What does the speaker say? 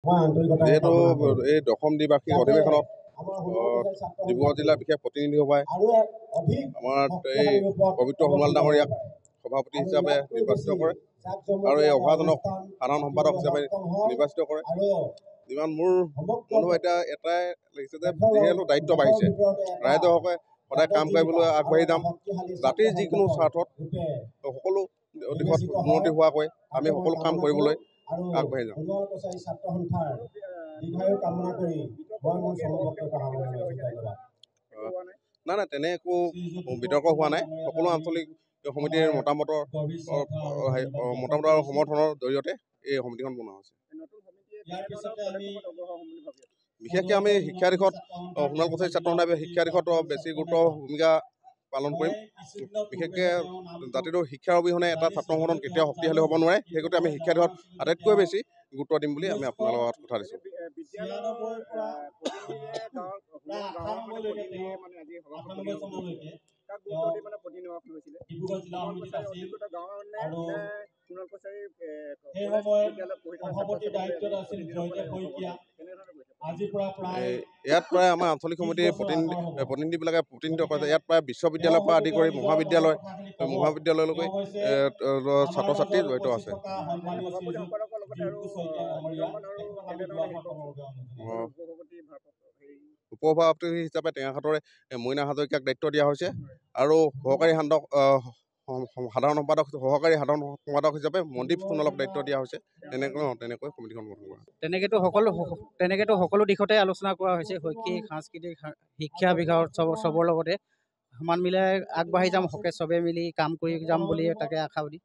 যিহেতু এই দশম দ্বিবাৰ্ষিক অধিৱেশনত ডিব্ৰুগড় জিলাৰ বিশেষ প্ৰতিনিধি সভাই আমাৰ এই পবিত্ৰ সোণোৱাল ডাঙৰীয়াক সভাপতি হিচাপে নিৰ্বাচিত কৰে আৰু এই অভাজনক সাধাৰণ সম্পাদক হিচাপে নিৰ্বাচিত কৰে। যিমান মোৰ অনুভৱ এটাই লাগিছে যে যিহেতু দায়িত্ব বাঢ়িছে, ৰাইজৰ সদায় কাম কৰিবলৈ আগবাঢ়ি যাম। জাতিৰ যিকোনো স্বাৰ্থত সকলো দিশত উন্নতি হোৱাকৈ আমি সকলো কাম কৰিবলৈ আগবাঢ়ি যাম। নাই তেনে একো বিতৰ্ক হোৱা নাই। সকলো আঞ্চলিক সমিতিৰ মতামতৰ সমৰ্থনৰ জৰিয়তে এই সমিতিখন বনোৱা হৈছে। বিশেষকৈ আমি শিক্ষা দিশত সোণোৱাল কছাৰী ছাত্ৰ সন্থাই শিক্ষা দিশত বেছি গুৰুত্ব ভূমিকা পালন কৰিম। বিশেষকৈ জাতিটোৰ শিক্ষাৰ অবিহনে এটা ছাত্ৰ সংগঠন কেতিয়াও শক্তিশালী হ'ব নোৱাৰে। সেই গতিকে আমি শিক্ষা দিশত আটাইতকৈ বেছি গুৰুত্ব দিম বুলি আমি আপোনালোকৰ লগত কথা দিছোঁ। ইয়াত প্ৰায় আমাৰ আঞ্চলিক সমিতিৰ প্ৰতিনিধিবিলাকে প্ৰতিনিধিত্ব কৰে। ইয়াত প্ৰায় বিশ্ববিদ্যালয়ৰ পৰা আদি কৰি মহাবিদ্যালয়লৈকে ছাত্ৰ ছাত্ৰী জড়িত আছে। উপসভাপতি হিচাপে টেঙাখাটৰে মইনা হাজৰিকাক দায়িত্ব দিয়া হৈছে আৰু সহকাৰী সাধাৰণ সম্পাদক হিচাপে মনদীপ সোণোৱালক দায়িত্ব দিয়া হৈছে। তেনেকৈ সমিতিখন গঠন কৰা। তেনেকেতো সকলো দিশতে আলোচনা কৰা হৈছে। শৈক্ষিক, সাংস্কৃতিক, শিক্ষা বিভাগৰ চবৰ লগতে সমান মিলাই আগবাঢ়ি যাম। চবে মিলি কাম কৰি যাম বুলি তাকে আশাবাদী।